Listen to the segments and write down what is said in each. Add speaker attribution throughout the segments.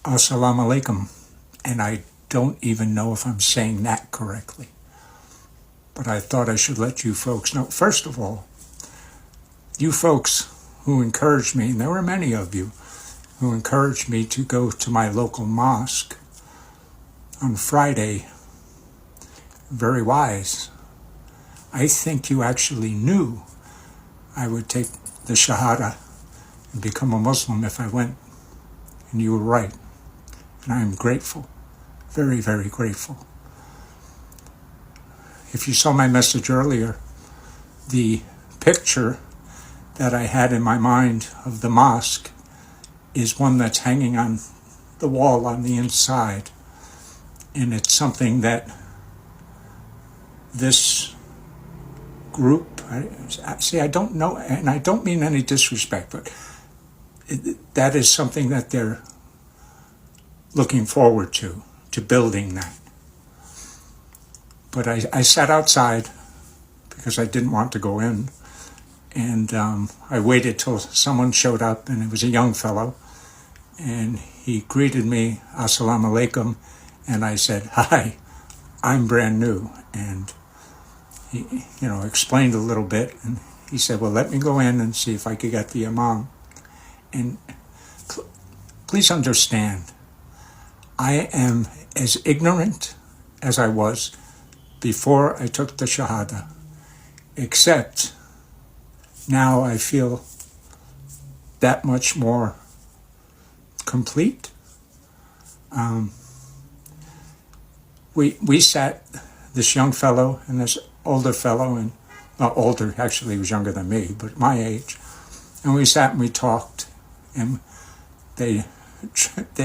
Speaker 1: Assalamu alaikum, and I don't even know if I'm saying that correctly. But I thought I should let you folks know. First of all, you folks who encouraged me, and there were many of you who encouraged me to go to my local mosque on Friday, very wise. I think you actually knew I would take the Shahada and become a Muslim if I went, and you were right. And I am grateful, very, very grateful. If you saw my message earlier, the picture that I had in my mind of the mosque is one that's hanging on the wall on the inside. And it's something that this group, I don't know, and I don't mean any disrespect, but that is something that they're looking forward to building that. But I sat outside because I didn't want to go in, and I waited till someone showed up, and it was a young fellow, and he greeted me, Assalamu alaikum, and I said, hi, I'm brand new, and he, explained a little bit, and he said, well, let me go in and see if I could get the imam. And please understand, I am as ignorant as I was before I took the Shahada, except now I feel that much more complete. We sat, this young fellow and this older fellow, and not older, actually he was younger than me, but my age, and we sat and we talked, and they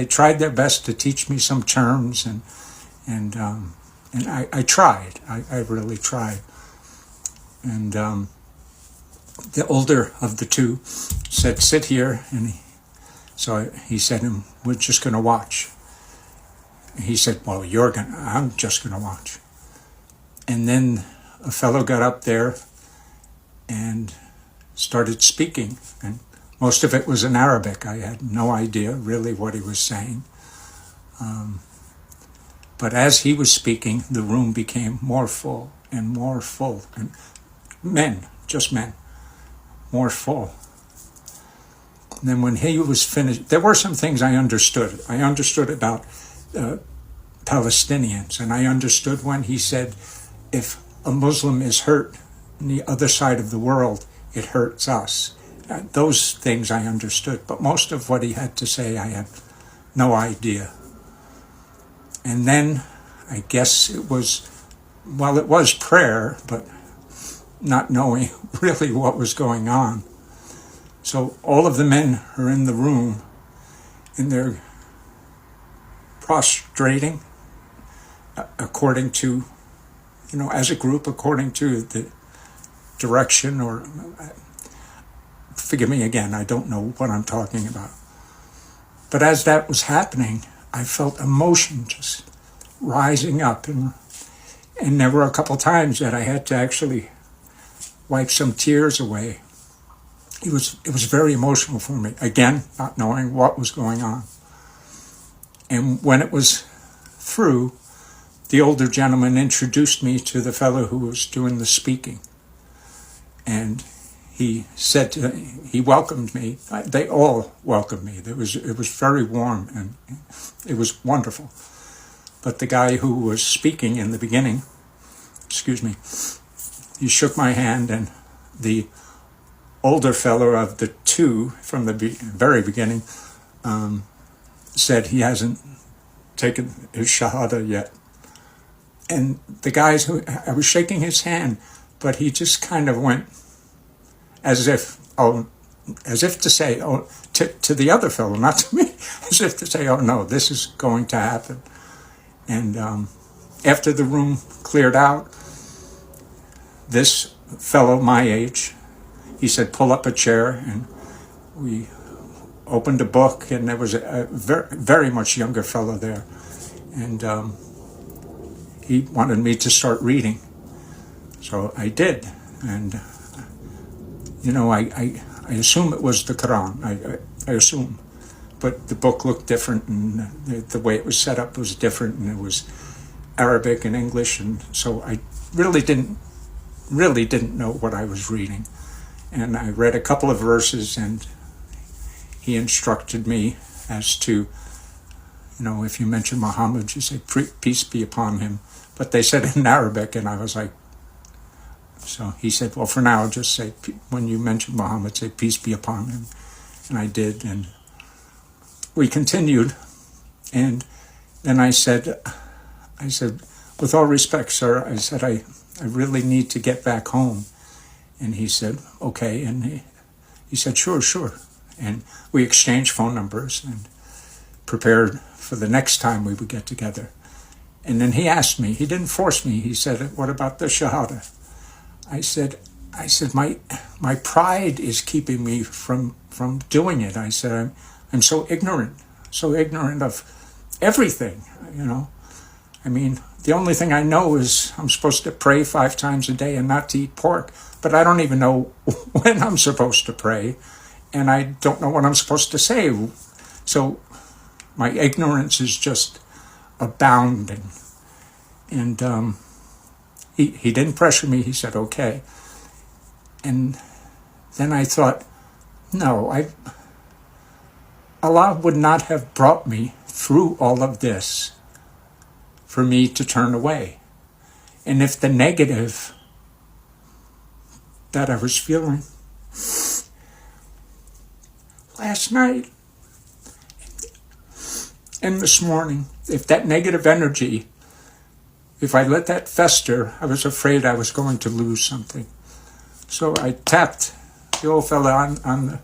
Speaker 1: tried their best to teach me some terms, and I tried. I really tried. And the older of the two said, sit here, and so he said, we're just going to watch. And he said, well, I'm just going to watch. And then a fellow got up there and started speaking, and most of it was in Arabic. I had no idea really what he was saying. But as he was speaking, the room became more full, and men, just men, more full. And then when he was finished, there were some things I understood. I understood about Palestinians, and I understood when he said, if a Muslim is hurt on the other side of the world, it hurts us. Those things I understood, but most of what he had to say, I had no idea. And then I guess it was prayer, but not knowing really what was going on. So all of the men are in the room, and they're prostrating according to, as a group, according to the direction, or forgive me again, I don't know what I'm talking about. But as that was happening, I felt emotion just rising up, and there were a couple times that I had to actually wipe some tears away. It was very emotional for me, again, not knowing what was going on. And when it was through, the older gentleman introduced me to the fellow who was doing the speaking. And he said, he welcomed me. They all welcomed me. It was very warm, and it was wonderful. But the guy who was speaking in the beginning, he shook my hand, and the older fellow of the two from the very beginning said he hasn't taken his Shahada yet. And the guys I was shaking his hand, but he just kind of went as if to say, to the other fellow, not to me, as if to say, oh no, this is going to happen. And after the room cleared out, this fellow my age, he said, pull up a chair, and we opened a book, and there was a very, very much younger fellow there, and he wanted me to start reading. So I did, and I assume it was the Quran. I assume, but the book looked different, and the way it was set up was different, and it was Arabic and English, and so I really didn't know what I was reading. And I read a couple of verses, and he instructed me as to, if you mention Muhammad, you say, peace be upon him. But they said it in Arabic, and I was like, so he said, well, for now, just say, when you mention Muhammad, say, peace be upon him. And I did, and we continued. And then I said, with all respect, sir, I said, I really need to get back home. And he said, okay. And he said, sure. And we exchanged phone numbers and prepared for the next time we would get together. And then he asked me, he didn't force me, he said, what about the Shahada? I said, my pride is keeping me from doing it. I said, I'm so ignorant of everything, I mean, the only thing I know is I'm supposed to pray 5 times a day and not to eat pork, but I don't even know when I'm supposed to pray, and I don't know what I'm supposed to say. So my ignorance is just abounding. And he didn't pressure me. He said, okay. And then I thought, no, Allah would not have brought me through all of this for me to turn away. And if the negative that I was feeling last night and this morning, if that negative energy, if I let that fester, I was afraid I was going to lose something. So I tapped the old fella on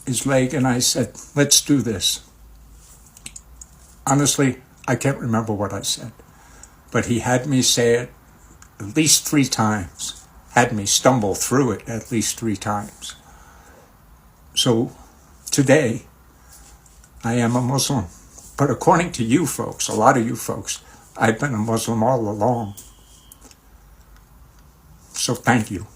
Speaker 1: his leg, and I said, let's do this. Honestly, I can't remember what I said, but he had me say it at least 3 times, had me stumble through it at least 3 times. So today, I am a Muslim. But according to you folks, a lot of you folks, I've been a Muslim all along. So thank you.